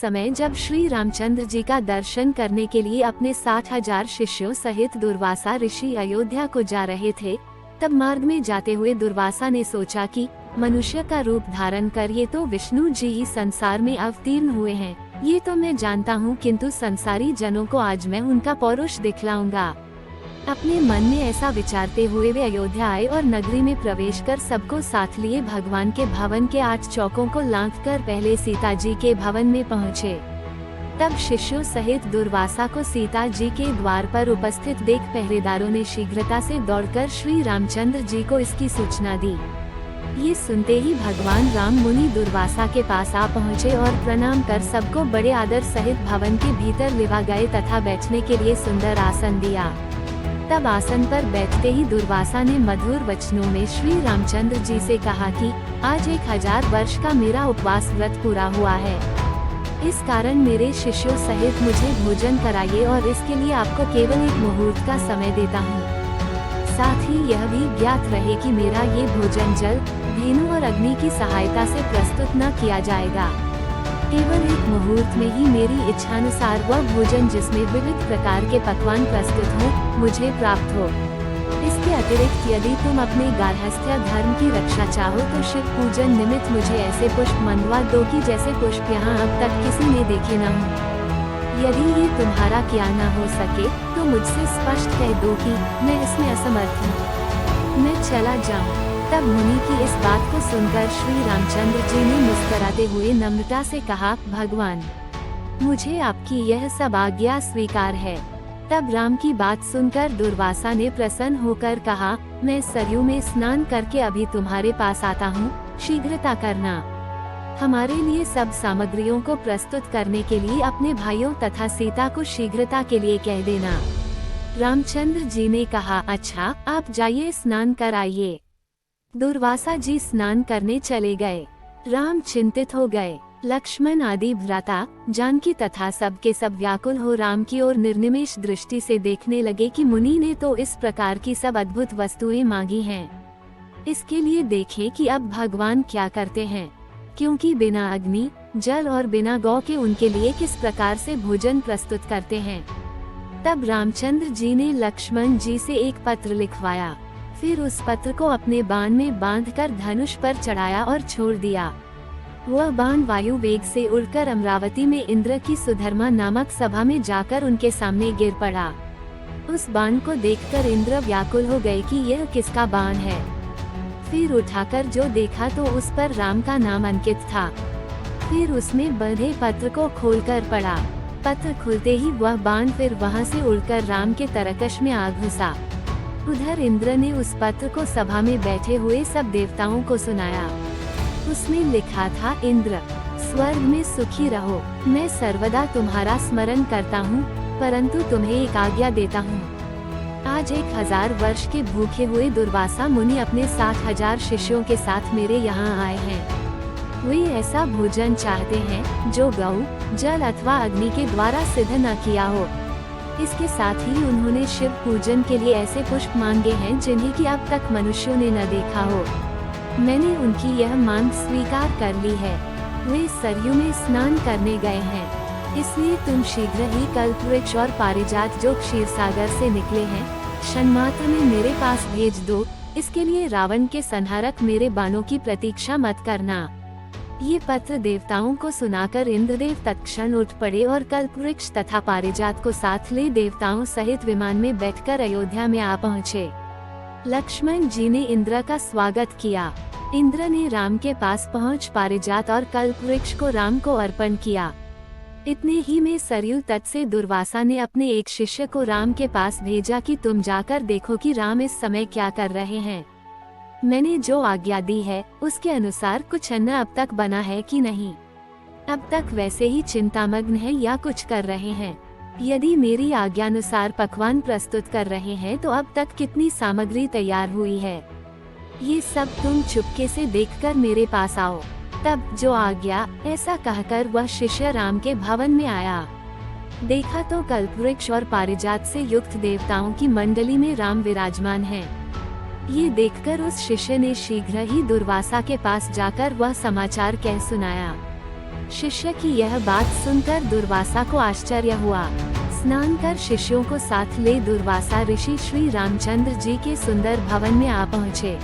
समय जब श्री रामचंद्र जी का दर्शन करने के लिए अपने 60,000 शिष्यों सहित दुर्वासा ऋषि अयोध्या को जा रहे थे, तब मार्ग में जाते हुए दुर्वासा ने सोचा कि मनुष्य का रूप धारण कर ये तो विष्णु जी ही संसार में अवतीर्ण हुए हैं, ये तो मैं जानता हूँ, किंतु संसारी जनों को आज मैं उनका पौरुष दिखलाऊंगा। अपने मन में ऐसा विचारते हुए वे अयोध्या आए और नगरी में प्रवेश कर सबको साथ लिए भगवान के भवन के 8 चौकों को लांघकर पहले सीता जी के भवन में पहुँचे। तब शिष्यों सहित दुर्वासा को सीता जी के द्वार पर उपस्थित देख पहरेदारों ने शीघ्रता से दौड़कर श्री रामचंद्र जी को इसकी सूचना दी। ये सुनते ही भगवान राम मुनि दुर्वासा के पास आ पहुँचे और प्रणाम कर सबको बड़े आदर सहित भवन के भीतर लिवा गए तथा बैठने के लिए सुंदर आसन दिया। तब आसन पर बैठते ही दुर्वासा ने मधुर वचनों में श्री रामचंद्र जी से कहा कि आज 1000 वर्ष का मेरा उपवास व्रत पूरा हुआ है, इस कारण मेरे शिष्यों सहित मुझे भोजन कराइए और इसके लिए आपको केवल 1 मुहूर्त का समय देता हूँ। साथ ही यह भी ज्ञात रहे कि मेरा ये भोजन जल, धेनु और अग्नि की सहायता से प्रस्तुत न किया जाएगा। केवल 1 मुहूर्त में ही मेरी इच्छानुसार वह भोजन जिसमें विविध प्रकार के पकवान प्रस्तुत हो मुझे प्राप्त हो। इसके अतिरिक्त यदि तुम अपने गार्हस्थ्य धर्म की रक्षा चाहो तो शिव पूजन निमित्त मुझे ऐसे पुष्प मंगवा दो कि जैसे पुष्प यहाँ अब तक किसी ने देखे न हो। यदि ये तुम्हारा क्या न हो सके तो मुझसे स्पष्ट कह दो कि मैं इसमें असमर्थ हूँ, मैं चला जाऊँ। तब मुनि की इस बात को सुनकर श्री रामचंद्र जी ने मुस्कुराते हुए नम्रता से कहा, भगवान, मुझे आपकी यह सब आज्ञा स्वीकार है। तब राम की बात सुनकर दुर्वासा ने प्रसन्न होकर कहा, मैं सरयू में स्नान करके अभी तुम्हारे पास आता हूँ, शीघ्रता करना। हमारे लिए सब सामग्रियों को प्रस्तुत करने के लिए अपने भाइयों तथा सीता को शीघ्रता के लिए कह देना। रामचंद्र जी ने कहा, अच्छा, आप जाइए स्नान कर आइए। दुर्वासा जी स्नान करने चले गए। राम चिंतित हो गए। लक्ष्मण आदि भ्राता जानकी तथा सबके सब व्याकुल हो राम की ओर निर्निमेष दृष्टि से देखने लगे कि मुनि ने तो इस प्रकार की सब अद्भुत वस्तुएं मांगी हैं। इसके लिए देखें कि अब भगवान क्या करते हैं, क्योंकि बिना अग्नि, जल और बिना गौ के उनके लिए किस प्रकार से भोजन प्रस्तुत करते हैं। तब रामचंद्र जी ने लक्ष्मण जी से एक पत्र लिखवाया, फिर उस पत्र को अपने बाण में बांधकर धनुष पर चढ़ाया और छोड़ दिया। वह बाण वायु वेग से उड़कर अमरावती में इंद्र की सुधर्मा नामक सभा में जाकर उनके सामने गिर पड़ा। उस बाण को देखकर इंद्र व्याकुल हो गए कि यह किसका बाण है। फिर उठाकर जो देखा तो उस पर राम का नाम अंकित था। फिर उसमें बंधे पत्र को खोलकर पढ़ा। पत्र खुलते ही वह बाण फिर वहां से उड़कर राम के तरकश में आ घुसा। उधर इंद्र ने उस पत्र को सभा में बैठे हुए सब देवताओं को सुनाया। उसमें लिखा था, इंद्र, स्वर्ग में सुखी रहो, मैं सर्वदा तुम्हारा स्मरण करता हूँ, परंतु तुम्हें एक आज्ञा देता हूँ। आज 1000 वर्ष के भूखे हुए दुर्वासा मुनि अपने 60,000 शिष्यों के साथ मेरे यहाँ आए हैं। वे ऐसा भोजन चाहते हैं जो गौ, जल अथवा अग्नि के द्वारा सिद्ध न किया हो। इसके साथ ही उन्होंने शिव पूजन के लिए ऐसे पुष्प मांगे हैं जिन्हें कि अब तक मनुष्यों ने न देखा हो। मैंने उनकी यह मांग स्वीकार कर ली है। वे सरयू में स्नान करने गए हैं, इसलिए तुम शीघ्र ही कल्पवृक्ष और पारिजात जो क्षीरसागर से निकले हैं, क्षणमात्र में मेरे पास भेज दो। इसके लिए रावण के संहारक मेरे बाणों की प्रतीक्षा मत करना। ये पत्र देवताओं को सुनाकर इंद्रदेव तत्क्षण उठ पड़े और कल्पवृक्ष तथा पारिजात को साथ ले देवताओं सहित विमान में बैठकर अयोध्या में आ पहुँचे। लक्ष्मण जी ने इंद्र का स्वागत किया। इंद्र ने राम के पास पहुँच पारिजात और कल्पवृक्ष को राम को अर्पण किया। इतने ही में सरयू तट से दुर्वासा ने अपने एक शिष्य को राम के पास भेजा कि तुम जाकर देखो कि राम इस समय क्या कर रहे हैं। मैंने जो आज्ञा दी है उसके अनुसार कुछ अन्न अब तक बना है कि नहीं। अब तक वैसे ही चिंतामग्न है या कुछ कर रहे हैं। यदि मेरी आज्ञानुसार पकवान प्रस्तुत कर रहे हैं तो अब तक कितनी सामग्री तैयार हुई है, ये सब तुम चुपके से देखकर मेरे पास आओ। तब जो आज्ञा, ऐसा कहकर वह शिष्य राम के भवन में आया। देखा तो कल्पवृक्ष और पारिजात से युक्त देवताओं की मंडली में राम विराजमान हैं। ये देखकर उस शिष्य ने शीघ्र ही दुर्वासा के पास जाकर वह समाचार कह सुनाया। शिष्य की यह बात सुनकर दुर्वासा को आश्चर्य हुआ। स्नान कर शिष्यों को साथ ले दुर्वासा ऋषि श्री रामचंद्र जी के सुंदर भवन में आ पहुँचे।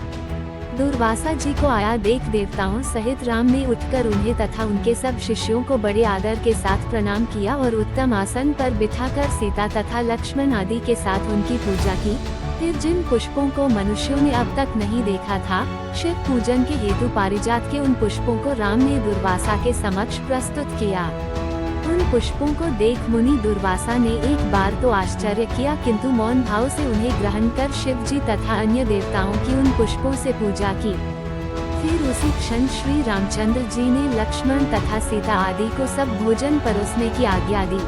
दुर्वासा जी को आया देख देवताओं सहित राम ने उठकर उन्हें तथा उनके सब शिष्यों को बड़े आदर के साथ प्रणाम किया और उत्तम आसन पर बिठाकर सीता तथा लक्ष्मण आदि के साथ उनकी पूजा की। फिर जिन पुष्पों को मनुष्यों ने अब तक नहीं देखा था, शिव पूजन के हेतु पारिजात के उन पुष्पों को राम ने दुर्वासा के समक्ष प्रस्तुत किया। उन पुष्पों को देख मुनि दुर्वासा ने एक बार तो आश्चर्य किया, किंतु मौन भाव से उन्हें ग्रहण कर शिव जी तथा अन्य देवताओं की उन पुष्पों से पूजा की। फिर उसी क्षण श्री रामचंद्र जी ने लक्ष्मण तथा सीता आदि को सब भोजन परोसने की आज्ञा दी।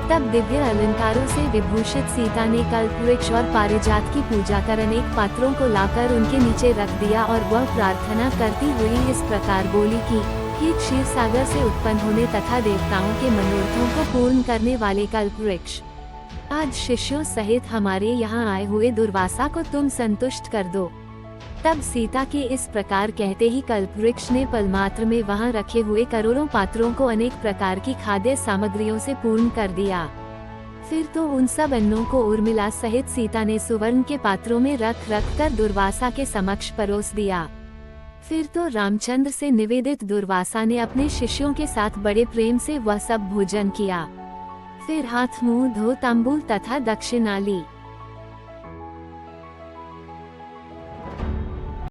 तब दिव्य अलंकारों से विभूषित सीता ने कल्पवृक्ष और पारिजात की पूजा कर अनेक पात्रों को लाकर उनके नीचे रख दिया और वह प्रार्थना करती हुई इस प्रकार बोली कि हे क्षीर सागर से उत्पन्न होने तथा देवताओं के मनोरथों को पूर्ण करने वाले कल्पवृक्ष, आज शिष्यों सहित हमारे यहाँ आए हुए दुर्वासा को तुम संतुष्ट कर दो। तब सीता के इस प्रकार कहते ही कल्पवृक्ष ने पलमात्र में वहां रखे हुए करोड़ों पात्रों को अनेक प्रकार की खाद्य सामग्रियों से पूर्ण कर दिया। फिर तो उन सब अन्नों को उर्मिला सहित सीता ने सुवर्ण के पात्रों में रख कर दुर्वासा के समक्ष परोस दिया। फिर तो रामचंद्र से निवेदित दुर्वासा ने अपने शिष्यों के साथ बड़े प्रेम से वह सब भोजन किया। फिर हाथ मुंह धो तांबूल तथा दक्षिणा ली।